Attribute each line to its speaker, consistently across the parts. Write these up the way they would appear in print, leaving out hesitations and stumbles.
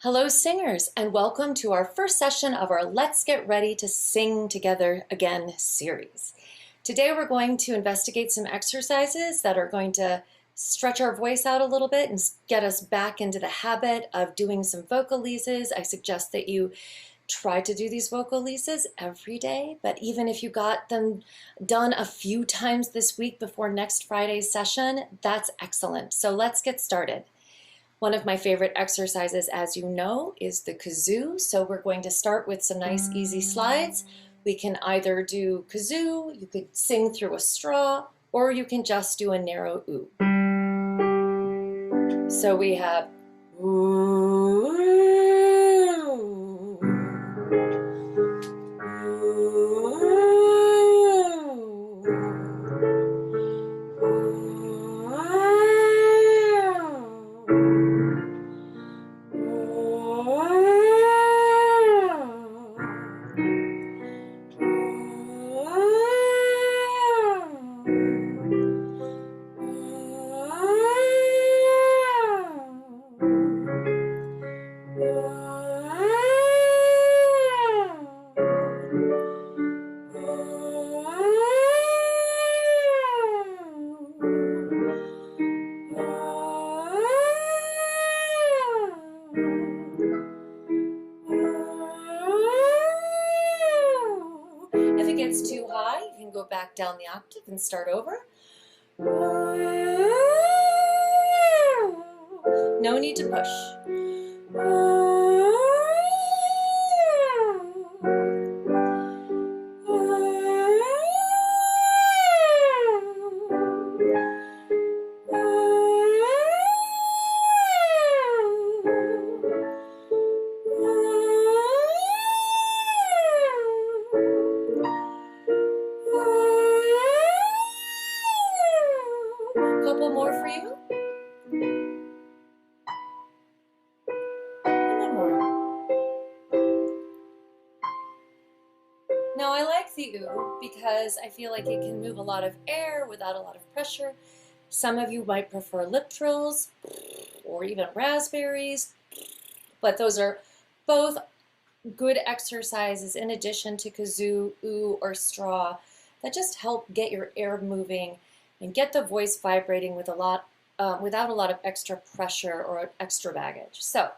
Speaker 1: Hello singers, and welcome to our first session of our Let's Get Ready to Sing Together Again series. Today we're going to investigate some exercises that are going to stretch our voice out a little bit and get us back into the habit of doing some vocalises. I suggest that you try to do these vocalises every day, but even if you got them done a few times this week before next Friday's session, that's excellent. So let's get started. One of my favorite exercises, as you know, is the kazoo. So we're going to start with some nice easy slides. We can either do kazoo, you could sing through a straw, or you can just do a narrow oo. So we have ooh, If it gets too high, you can go back down the octave and start over. No need to push. Couple more for you. And one more. Now I like the oo because I feel like it can move a lot of air without a lot of pressure. Some of you might prefer lip trills or even raspberries, but those are both good exercises in addition to kazoo, oo, or straw that just help get your air moving and get the voice vibrating with without a lot of extra pressure or extra baggage. So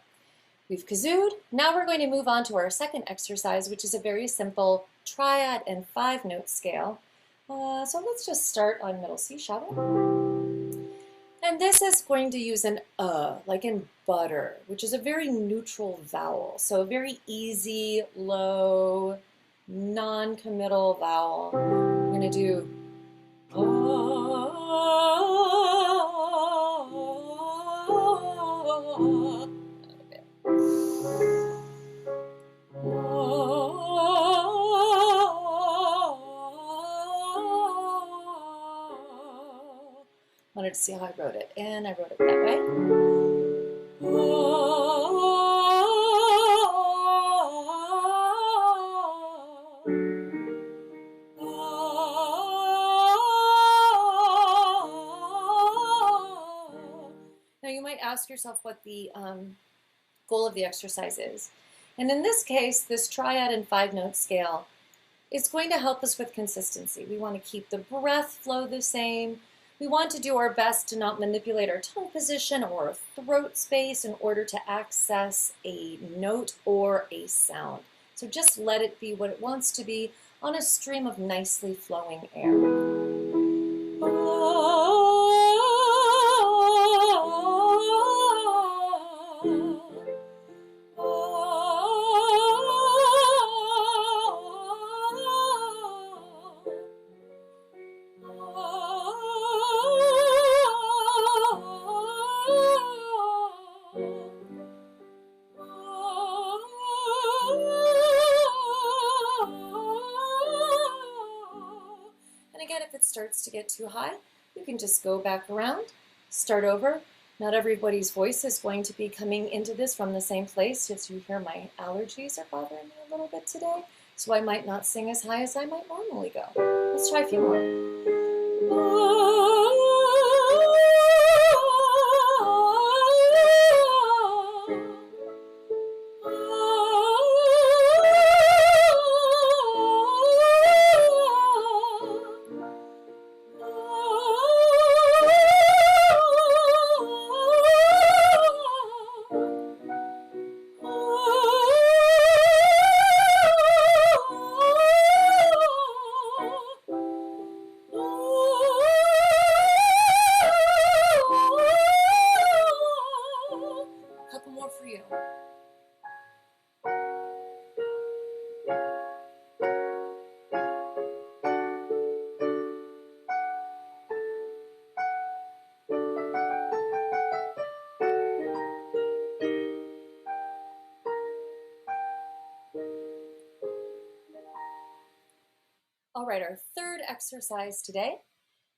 Speaker 1: we've kazooed. Now we're going to move on to our second exercise, which is a very simple triad and 5-note scale. So let's just start on middle C, shall we? And this is going to use an like in butter, which is a very neutral vowel. So a very easy, low, non-committal vowel. We're going to do wanted to see how I wrote it, and I wrote it that way. Now you might ask yourself what the goal of the exercise is. And in this case, this triad and 5-note scale is going to help us with consistency. We want to keep the breath flow the same. We want to do our best to not manipulate our tongue position or throat space in order to access a note or a sound. So just let it be what it wants to be on a stream of nicely flowing air. If it starts to get too high, you can just go back around, start over. Not everybody's voice is going to be coming into this from the same place. As you hear, my allergies are bothering me a little bit today, so I might not sing as high as I might normally go. Let's try a few more. couple more for you. All right, our third exercise today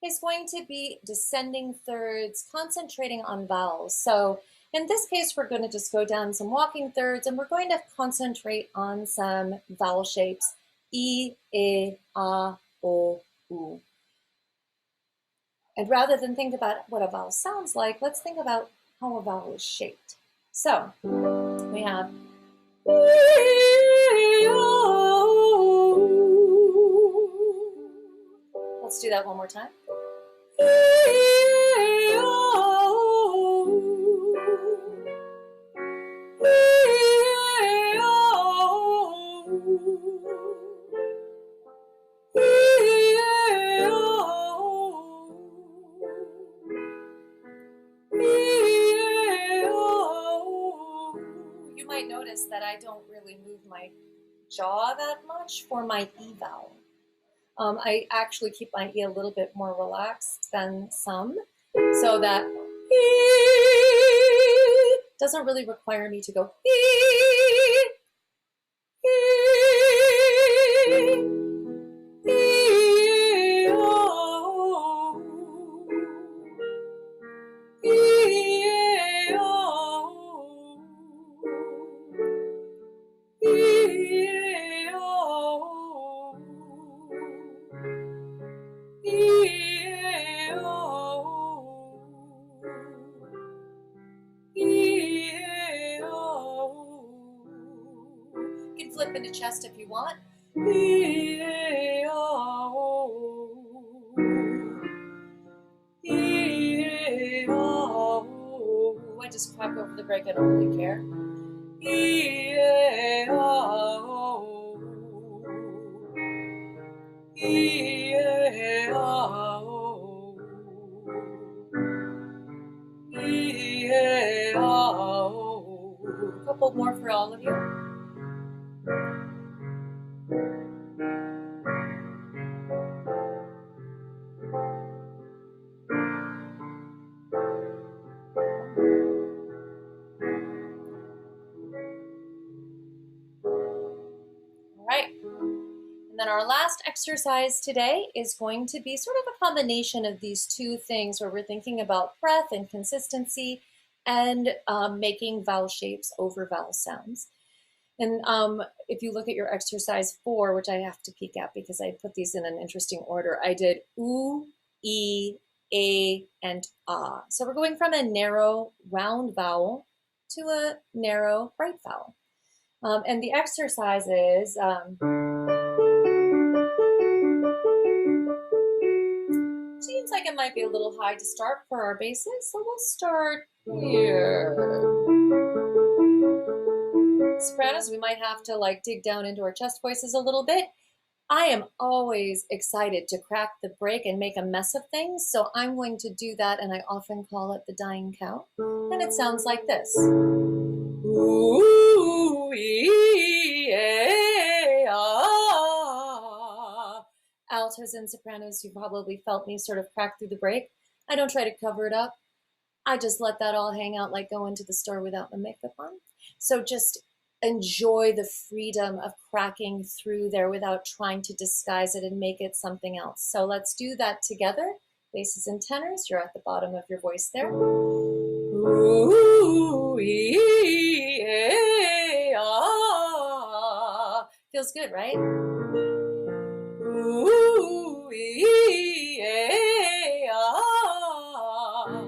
Speaker 1: is going to be descending thirds, concentrating on vowels. So in this case, we're going to just go down some walking thirds, and we're going to concentrate on some vowel shapes: I, E, A, O, U. And rather than think about what a vowel sounds like, let's think about how a vowel is shaped. So we have let's do that one more time. You might notice that I don't really move my jaw that much for my E vowel. I actually keep my E a little bit more relaxed than some, so that E doesn't really require me to go E, E, E, O, E, O, E, O, E, O, E, O. You can flip into chest if you want. E, O, E, O. I just crack over the break, I don't really care. E, O, E, O, E, O. A couple more for all of you. All right. And then our last exercise today is going to be sort of a combination of these two things, where we're thinking about breath and consistency and making vowel shapes over vowel sounds. And if you look at your exercise 4, which I have to peek at because I put these in an interesting order, I did U, E, A, and A. So we're going from a narrow round vowel to a narrow right vowel. And the exercise is seems like it might be a little high to start for our bases, so we'll start here. Sopranos, we might have to like dig down into our chest voices a little bit. I am always excited to crack the break and make a mess of things, so I'm going to do that, and I often call it the dying cow. And it sounds like this. Ooh, ee, ah. Altos and sopranos, you probably felt me sort of crack through the break. I don't try to cover it up. I just let that all hang out like going to the store without my makeup on. So just enjoy the freedom of cracking through there without trying to disguise it and make it something else. So let's do that together. Basses and tenors, you're at the bottom of your voice there. Ooh, ee, ah. Feels good, right? Ooh, ee, ah.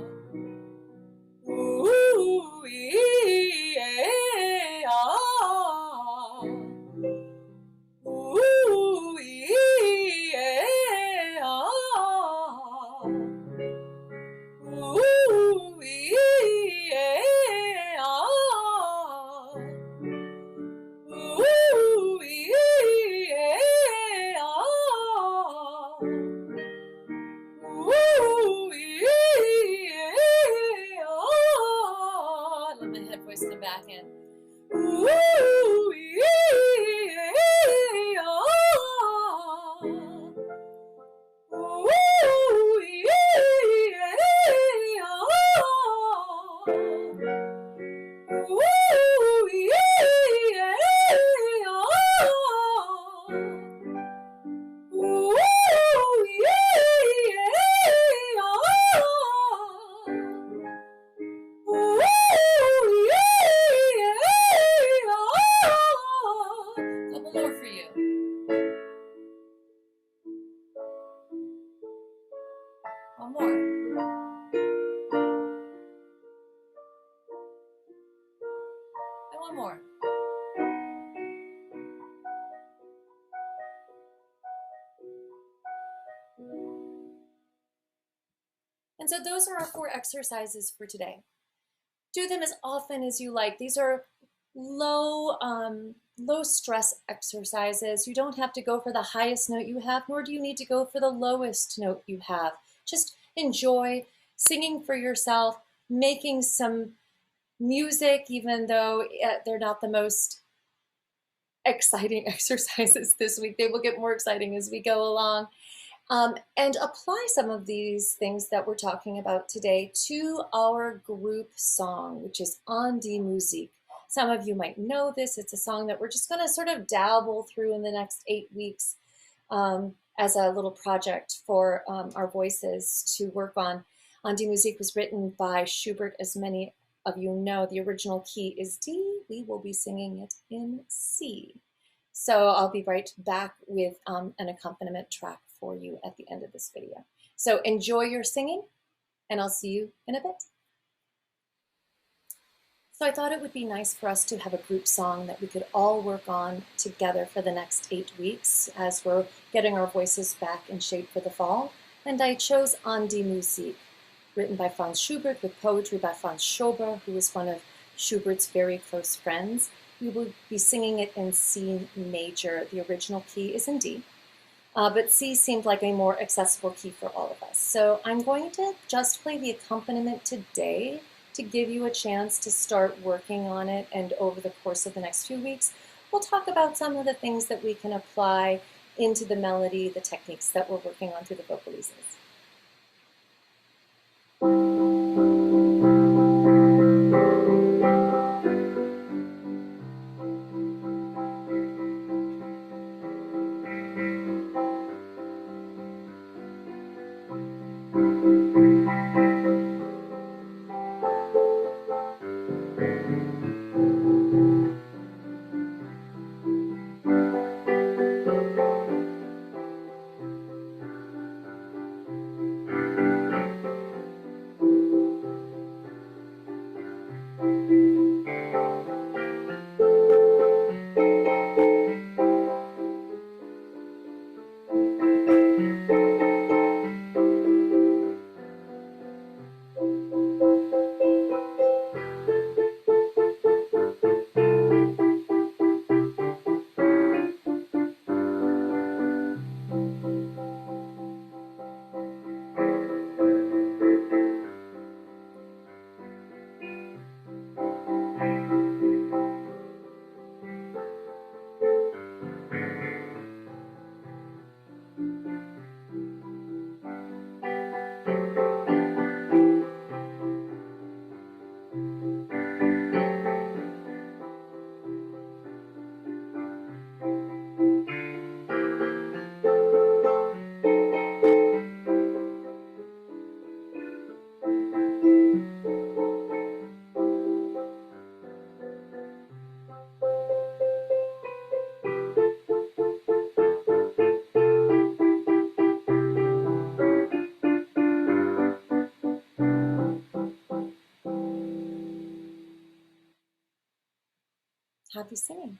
Speaker 1: Ooh, ee, ah. Ooh, ee, ah. Ooh, ee, ah. Ooh, ee, ah. voice in the back end. Ooh, yeah, oh. Ooh, yeah, oh. Ooh, yeah, oh. Ooh, yeah, oh. Ooh, yeah, oh. Couple more for you. One more. And one more. And so those are our 4 exercises for today. Do them as often as you like. These are low stress exercises. You don't have to go for the highest note you have, nor do you need to go for the lowest note you have. Just enjoy singing for yourself, making some music, even though they're not the most exciting exercises this week. They will get more exciting as we go along. And apply some of these things that we're talking about today to our group song, which is On Die Musik. Some of you might know this. It's a song that we're just going to sort of dabble through in the next 8 weeks as a little project for our voices to work on. On Die Musik was written by Schubert, as many of you know. The original key is D. We will be singing it in C. So I'll be right back with an accompaniment track for you at the end of this video. So enjoy your singing, and I'll see you in a bit. So I thought it would be nice for us to have a group song that we could all work on together for the next 8 weeks as we're getting our voices back in shape for the fall. And I chose On Die Musik, written by Franz Schubert with poetry by Franz Schober, who was one of Schubert's very close friends. We will be singing it in C major. The original key is in D, but C seemed like a more accessible key for all of us. So I'm going to just play the accompaniment today to give you a chance to start working on it, and over the course of the next few weeks, we'll talk about some of the things that we can apply into the melody, the techniques that we're working on through the vocalises. Happy singing.